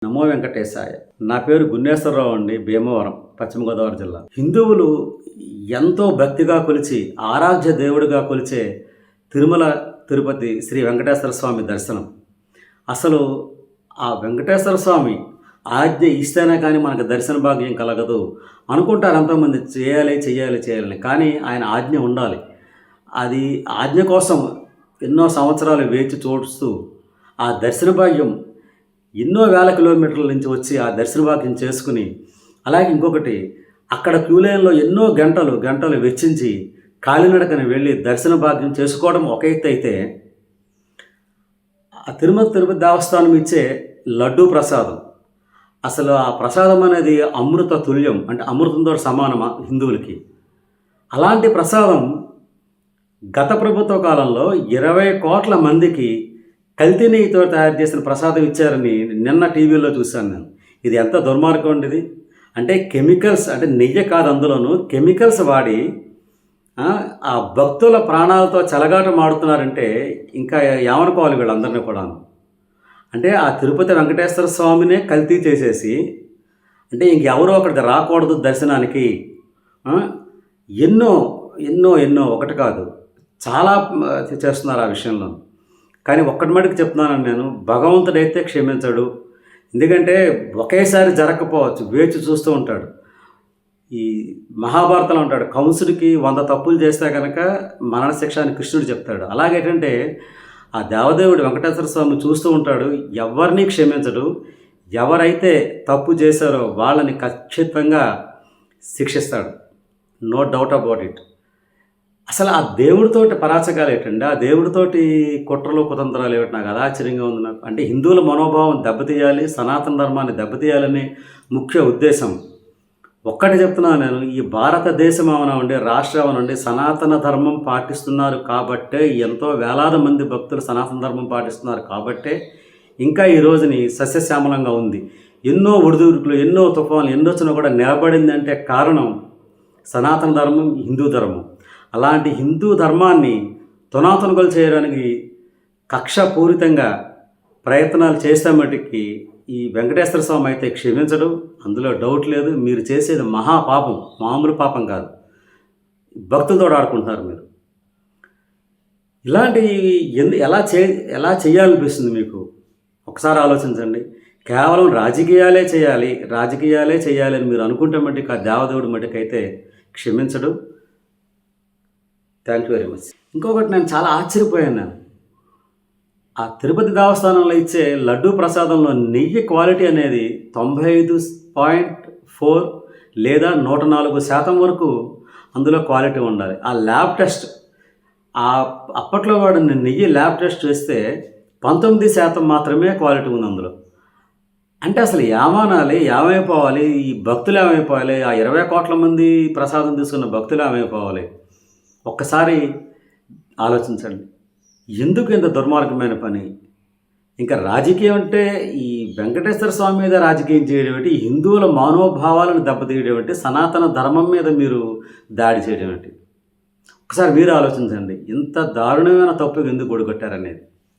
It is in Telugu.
నమో వెంకటేశాయ. నా పేరు గున్నేశ్వరరావు అండి. భీమవరం, పశ్చిమ గోదావరి జిల్లా. హిందువులు ఎంతో భక్తిగా కొలిచి ఆరాధ్య దేవుడిగా కొలిచే తిరుమల తిరుపతి శ్రీ వెంకటేశ్వర స్వామి దర్శనం. అసలు ఆ వెంకటేశ్వర స్వామి ఆజ్ఞ ఇస్తేనే కానీ మనకు దర్శన భాగ్యం కలగదు అనుకుంటారు ఎంతోమంది. చేయాలని, కానీ ఆయన ఆజ్ఞ ఉండాలి. అది ఆజ్ఞ కోసం ఎన్నో సంవత్సరాలు వేచి చూస్తూ ఆ దర్శన భాగ్యం ఎన్నో వేల కిలోమీటర్ల నుంచి వచ్చి ఆ దర్శన భాగ్యం చేసుకుని, అలాగే ఇంకొకటి అక్కడ క్యూ లైన్లో ఎన్నో గంటలు వెచ్చించి కాలినడకని వెళ్ళి దర్శన భాగ్యం చేసుకోవడం ఒక ఎత్తు అయితే, ఆ తిరుపతి దేవస్థానం ఇచ్చే లడ్డూ ప్రసాదం, అసలు ఆ ప్రసాదం అనేది అమృత తుల్యం, అంటే అమృతంతో సమానమా హిందువులకి. అలాంటి ప్రసాదం గత ప్రభుత్వ కాలంలో 20 కోట్ల మందికి కల్తీ నెయ్యితో తయారు చేసిన ప్రసాదం ఇచ్చారని నిన్న టీవీలో చూశాను నేను. ఇది ఎంత దుర్మార్గం ఉండేది. అంటే కెమికల్స్, అంటే నెయ్యి కాదు, అందులోనూ కెమికల్స్ వాడి ఆ భక్తుల ప్రాణాలతో చెలగాటం ఆడుతున్నారంటే ఇంకా ఏమనుకోవాలి వీళ్ళందరినీ కూడాను. అంటే ఆ తిరుపతి వెంకటేశ్వర స్వామినే కల్తీ చేసేసి, అంటే ఇంకెవరో ఒకటి రాకూడదు దర్శనానికి. ఎన్నో ఎన్నో ఎన్నో ఒకటి కాదు, చాలా చేస్తున్నారు ఆ విషయంలో. కానీ ఒక్కటి మటుకు చెప్తున్నాను నేను, భగవంతుడైతే క్షమించడు. ఎందుకంటే ఒకేసారి జరగకపోవచ్చు, వేచి చూస్తూ ఉంటాడు. ఈ మహాభారతంలో ఉంటాడు, కంసుడికి 100 తప్పులు చేస్తే కనుక మరణశిక్ష అని కృష్ణుడు చెప్తాడు. అలాగేంటంటే ఆ దేవదేవుడు వెంకటేశ్వర స్వామి చూస్తూ ఉంటాడు, ఎవరిని క్షమించడు. ఎవరైతే తప్పు చేశారో వాళ్ళని ఖచ్చితంగా శిక్షిస్తాడు, నో డౌట్ అబౌట్ ఇట్. అసలు ఆ దేవుడితోటి పరాచకాలు ఏంటండి, ఆ దేవుడితోటి కుట్రలు కుతంత్రాలు ఏమిటి, నాకు అది ఆశ్చర్యంగా ఉంది నాకు. అంటే హిందువుల మనోభావం దెబ్బతీయాలి, సనాతన ధర్మాన్ని దెబ్బతీయాలని ముఖ్య ఉద్దేశం. ఒక్కటి చెప్తున్నాను నేను, ఈ భారతదేశం అవనండి, రాష్ట్రం అవనండి, సనాతన ధర్మం పాటిస్తున్నారు కాబట్టే, ఎంతో వేలాది మంది భక్తులు సనాతన ధర్మం పాటిస్తున్నారు కాబట్టే ఇంకా ఈ రోజుని సస్యశ్యామలంగా ఉంది. ఎన్నో ఒడిదుడుకులు, ఎన్నో తుఫాన్లు ఎన్నొచ్చినా కూడా నిలబడింది అంటే కారణం సనాతన ధర్మం, హిందూ ధర్మం. అలాంటి హిందూ ధర్మాన్ని తునాతునకలు చేయడానికి కక్షపూరితంగా ప్రయత్నాలు చేసే మటుకి ఈ వెంకటేశ్వర స్వామి అయితే క్షమించడు, అందులో డౌట్ లేదు. మీరు చేసేది మహాపాపం, మామూలు పాపం కాదు. భక్తులతో ఆడుకుంటున్నారు మీరు. ఇలాంటివి ఎలా చేయాలనిపిస్తుంది మీకు? ఒకసారి ఆలోచించండి. కేవలం రాజకీయాలే చేయాలి అని మీరు అనుకుంటే మటుకు ఆ దేవదేవుడి మటుకైతే క్షమించడు. Thank you very much. ఇంకొకటి నేను చాలా ఆశ్చర్యపోయాను. ఆ తిరుపతి దేవస్థానంలో ఇచ్చే లడ్డూ ప్రసాదంలో నెయ్యి క్వాలిటీ అనేది 95.4 లేదా 104% వరకు అందులో క్వాలిటీ ఉండాలి. ఆ ల్యాబ్ టెస్ట్, అప్పట్లో వాడిన నెయ్యి ల్యాబ్ టెస్ట్ చేస్తే 19% మాత్రమే క్వాలిటీ ఉంది అందులో. అంటే అసలు ఏమైపోవాలి ఈ భక్తులు, ఏమైపోవాలి ఆ 20 కోట్ల మంది ప్రసాదం తీసుకున్న భక్తులు ఏమైపోవాలి? ఒక్కసారి ఆలోచించండి. ఎందుకు ఇంత దుర్మార్గమైన పని? ఇంకా రాజకీయం అంటే ఈ వెంకటేశ్వర స్వామి మీద రాజకీయం చేయడం ఏంటి, హిందువుల మనోభావాలను దెబ్బతీయడం ఏంటి, సనాతన ధర్మం మీద మీరు దాడి చేయడం ఏంటి? ఒకసారి మీరు ఆలోచించండి, ఇంత దారుణమైన తప్పుకు ఎందుకు ఒడిగట్టారనేది.